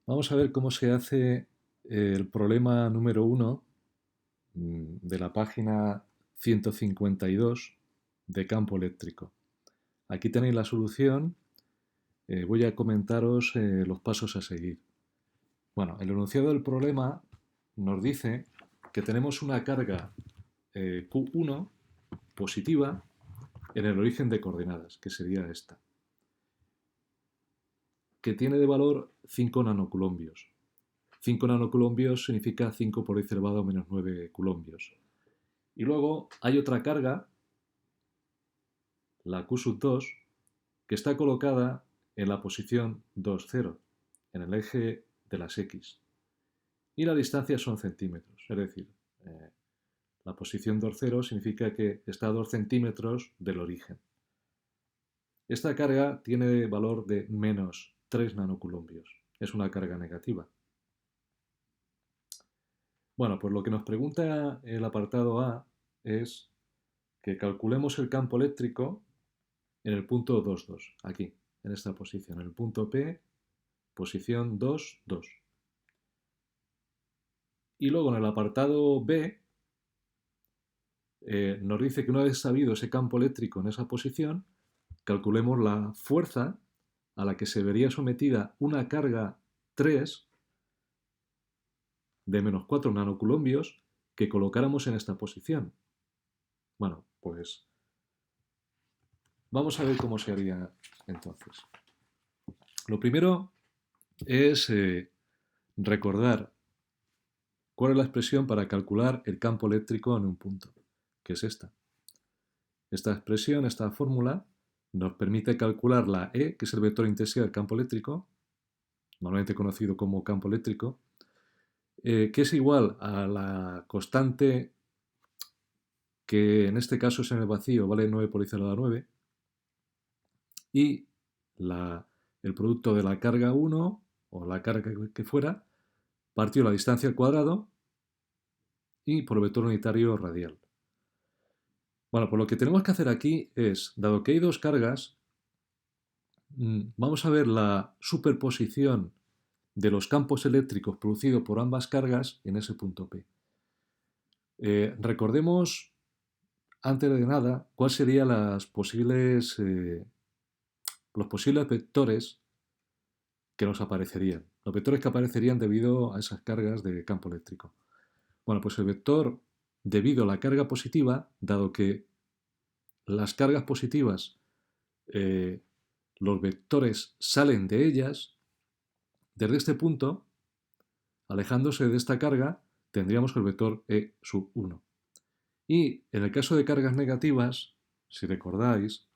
Vamos a ver cómo se hace el problema número uno de la página 152 de campo eléctrico. Aquí tenéis la solución. Voy a comentaros los pasos a seguir. Bueno, el enunciado del problema nos dice que tenemos una carga Q1 positiva en el origen de coordenadas, que sería esta, que tiene de valor 5 nanocoulombios. 5 nanocoulombios significa 5 por 10 elevado a menos 9 coulombios. Y luego hay otra carga, la Q2, que está colocada en la posición 2, 0, en el eje de las X. Y la distancia son centímetros, es decir, la posición 2, 0 significa que está a 2 centímetros del origen. Esta carga tiene valor de menos 3 nanocoulombios. Es una carga negativa. Bueno, pues lo que nos pregunta el apartado A es que calculemos el campo eléctrico en el punto 2, 2, aquí, en esta posición, en el punto P, posición 2, 2. Y luego en el apartado B nos dice que una vez sabido ese campo eléctrico en esa posición, calculemos la fuerza a la que se vería sometida una carga 3 de menos 4 nanocoulombios que colocáramos en esta posición. Bueno, pues vamos a ver cómo se haría entonces. Lo primero es recordar cuál es la expresión para calcular el campo eléctrico en un punto, que es esta. Esta expresión, esta fórmula, nos permite calcular la E, que es el vector de intensidad del campo eléctrico, normalmente conocido como campo eléctrico, que es igual a la constante que en este caso es en el vacío, vale 9 por 10 a la 9, y el producto de la carga 1, o la carga que fuera, partido la distancia al cuadrado y por vector unitario radial. Bueno, pues lo que tenemos que hacer aquí es, dado que hay dos cargas, vamos a ver la superposición de los campos eléctricos producidos por ambas cargas en ese punto P. Recordemos, antes de nada, cuáles serían los posibles vectores que nos aparecerían. Los vectores que aparecerían debido a esas cargas de campo eléctrico. Bueno, pues el vector debido a la carga positiva, dado que las cargas positivas, los vectores salen de ellas, desde este punto, alejándose de esta carga, tendríamos el vector E sub 1. Y en el caso de cargas negativas, si recordáis,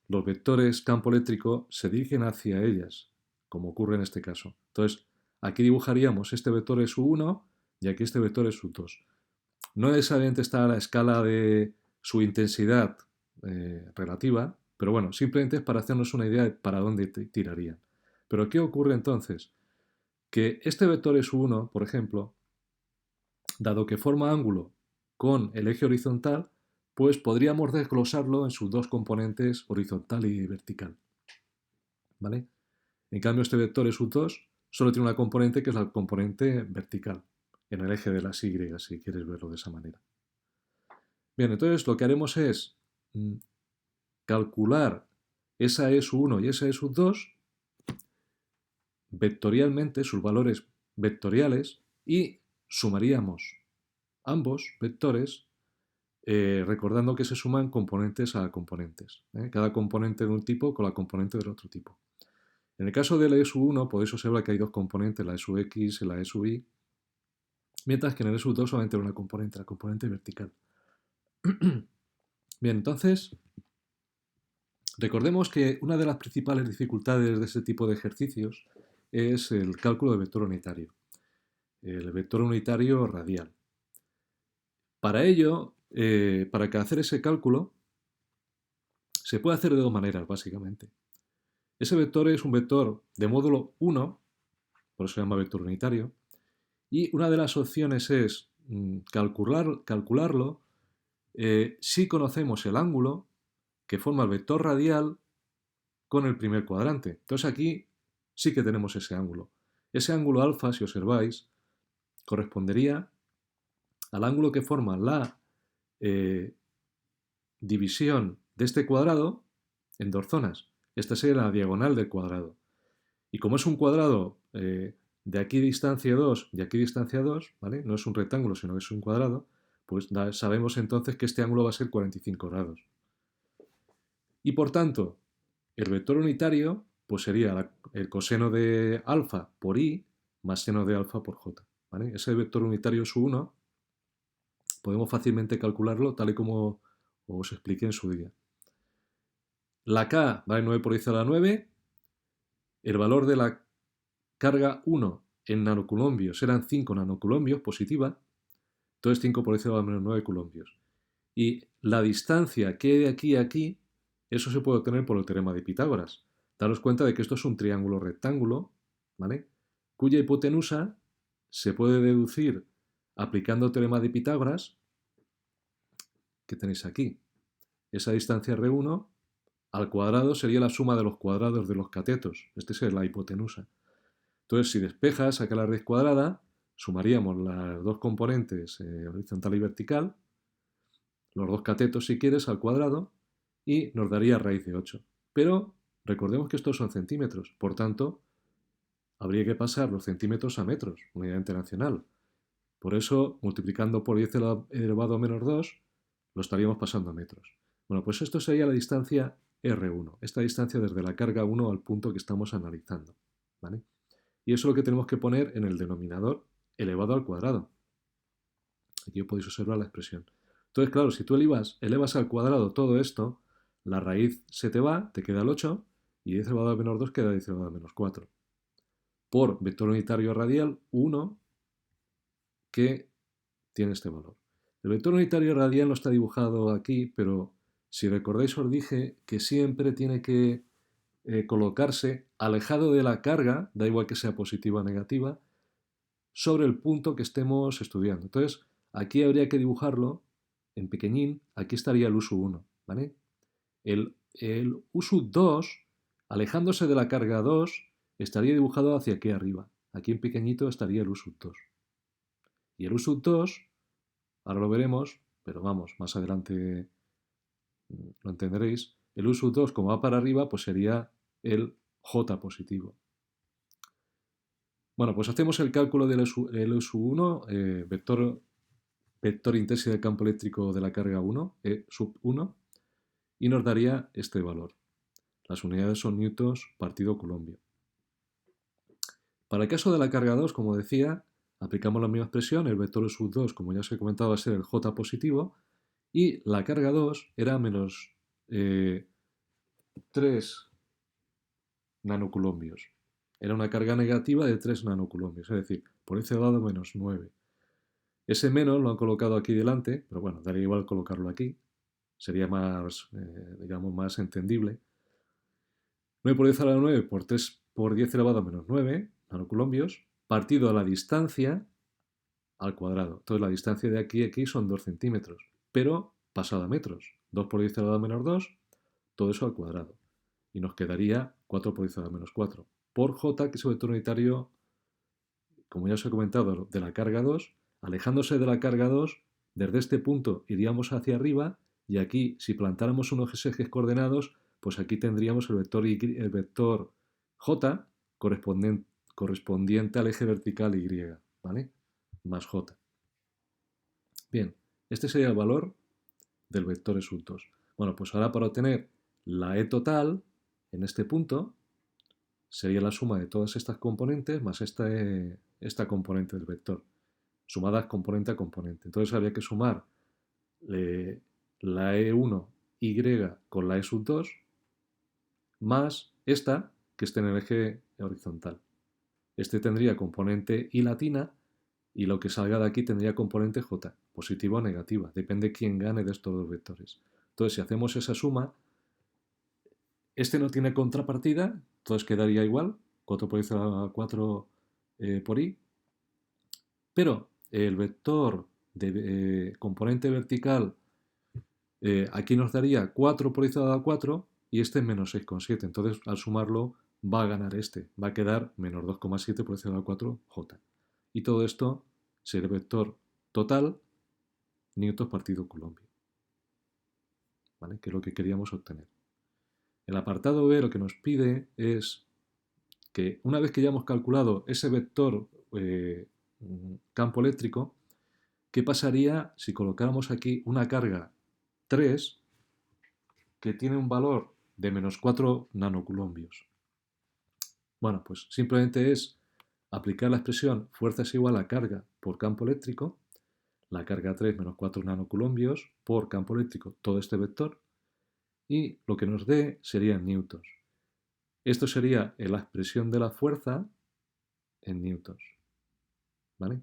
los vectores campo eléctrico se dirigen hacia ellas, como ocurre en este caso. Entonces, aquí dibujaríamos este vector E sub 1 y aquí este vector E sub 2. No necesariamente está a la escala de su intensidad relativa, pero bueno, simplemente es para hacernos una idea de para dónde tirarían. Pero ¿qué ocurre entonces? Que este vector E sub 1, por ejemplo, dado que forma ángulo con el eje horizontal, pues podríamos desglosarlo en sus dos componentes, horizontal y vertical. ¿Vale? En cambio, este vector E sub 2 solo tiene una componente que es la componente vertical, en el eje de las Y, si quieres verlo de esa manera. Bien, entonces lo que haremos es calcular esa E sub 1 y esa E sub 2 vectorialmente, sus valores vectoriales, y sumaríamos ambos vectores recordando que se suman componentes a componentes. Cada componente de un tipo con la componente del otro tipo. En el caso de la E sub 1 podéis observar que hay dos componentes, la E sub X y la E sub Y, mientras que en el E sub 2 solamente una componente, la componente vertical. Bien, entonces, recordemos que una de las principales dificultades de este tipo de ejercicios es el cálculo de vector unitario, el vector unitario radial. Para ello, para hacer ese cálculo, se puede hacer de dos maneras, básicamente. Ese vector es un vector de módulo 1, por eso se llama vector unitario, y una de las opciones es calcularlo si conocemos el ángulo que forma el vector radial con el primer cuadrante. Entonces aquí sí que tenemos ese ángulo. Ese ángulo alfa, si observáis, correspondería al ángulo que forma la división de este cuadrado en dos zonas. Esta sería la diagonal del cuadrado. Y como es un cuadrado de aquí distancia 2 y aquí distancia 2, ¿vale? No es un rectángulo, sino que es un cuadrado, pues sabemos entonces que este ángulo va a ser 45 grados. Y por tanto, el vector unitario pues sería el coseno de alfa por i más seno de alfa por j. ¿Vale? Ese vector unitario es 1, podemos fácilmente calcularlo tal y como os expliqué en su día. La k vale 9 por 10 a la 9, el valor de la carga 1 en nanoculombios eran 5 nanoculombios positiva, entonces 5 por 10 a la menos 9 culombios. Y la distancia que hay de aquí a aquí, eso se puede obtener por el teorema de Pitágoras. Daros cuenta de que esto es un triángulo rectángulo, ¿vale? Cuya hipotenusa se puede deducir aplicando el teorema de Pitágoras, que tenéis aquí. Esa distancia R1 al cuadrado sería la suma de los cuadrados de los catetos. Esta es la hipotenusa. Entonces, si despejas, saca la raíz cuadrada, sumaríamos las dos componentes horizontal y vertical, los dos catetos si quieres al cuadrado, y nos daría raíz de 8. Pero recordemos que estos son centímetros, por tanto, habría que pasar los centímetros a metros, unidad internacional. Por eso, multiplicando por 10 elevado a menos 2, lo estaríamos pasando a metros. Bueno, pues esto sería la distancia R1, esta distancia desde la carga 1 al punto que estamos analizando, ¿vale? Y eso es lo que tenemos que poner en el denominador elevado al cuadrado. Aquí podéis observar la expresión. Entonces, claro, si tú elevas al cuadrado todo esto, la raíz se te va, te queda el 8, y 10 elevado a menos 2 queda 10 elevado a menos 4. Por vector unitario radial 1, que tiene este valor. El vector unitario radial no está dibujado aquí, pero si recordáis os dije que siempre tiene que colocarse alejado de la carga, da igual que sea positiva o negativa, sobre el punto que estemos estudiando. Entonces, aquí habría que dibujarlo en pequeñín, aquí estaría el U1, ¿vale? El U2, alejándose de la carga 2, estaría dibujado hacia aquí arriba. Aquí en pequeñito estaría el U2. Y el U2, ahora lo veremos, pero vamos, más adelante lo entenderéis, el U2 como va para arriba, pues sería el J positivo. Bueno, pues hacemos el cálculo del U1, vector intensidad del campo eléctrico de la carga 1, E sub 1, y nos daría este valor. Las unidades son newtons partido coulombio. Para el caso de la carga 2, como decía, aplicamos la misma expresión, el vector sub 2, como ya os he comentado, va a ser el J positivo, y la carga 2 era menos 3 nanoculombios. Era una carga negativa de 3 nanoculombios, es decir, por ese lado menos 9. Ese menos lo han colocado aquí delante, pero bueno, daría igual colocarlo aquí. Sería más, digamos, más entendible. 9 por 10 a la 9 por 3 por 10 elevado a menos 9 nanoculombios, partido a la distancia al cuadrado. Entonces la distancia de aquí a aquí son 2 centímetros, pero pasada a metros. 2 por 10 elevado a menos 2, todo eso al cuadrado. Y nos quedaría 4 por 10 elevado a menos 4. Por J, que es el vector unitario, como ya os he comentado, de la carga 2, alejándose de la carga 2, desde este punto iríamos hacia arriba, y aquí, si plantáramos unos ejes coordenados, pues aquí tendríamos el vector J correspondiente al eje vertical Y, ¿vale? Más J. Bien, este sería el valor del vector E2. Bueno, pues ahora para obtener la E total, en este punto, sería la suma de todas estas componentes más esta componente del vector, sumadas componente a componente. Entonces habría que sumar la E1 Y con la E2 más esta que esté en el eje horizontal. Este tendría componente I latina y lo que salga de aquí tendría componente J, positiva o negativa, depende quién gane de estos dos vectores. Entonces, si hacemos esa suma, este no tiene contrapartida, entonces quedaría igual, 4 por I a 4 por I, pero el vector de componente vertical aquí nos daría 4 por I a 4 y este es menos 6,7, entonces al sumarlo va a ganar este, va a quedar menos 2,7 por 10 a la 4 J. Y todo esto será el vector total newtons partido coulombio, ¿vale? Que es lo que queríamos obtener. El apartado B lo que nos pide es que una vez que ya hemos calculado ese vector campo eléctrico, ¿qué pasaría si colocáramos aquí una carga 3 que tiene un valor de menos 4 nanocoulombios? Bueno, pues simplemente es aplicar la expresión fuerza es igual a carga por campo eléctrico, la carga 3 menos 4 nanocoulombios por campo eléctrico, todo este vector, y lo que nos dé serían newtons. Esto sería la expresión de la fuerza en newtons, ¿vale?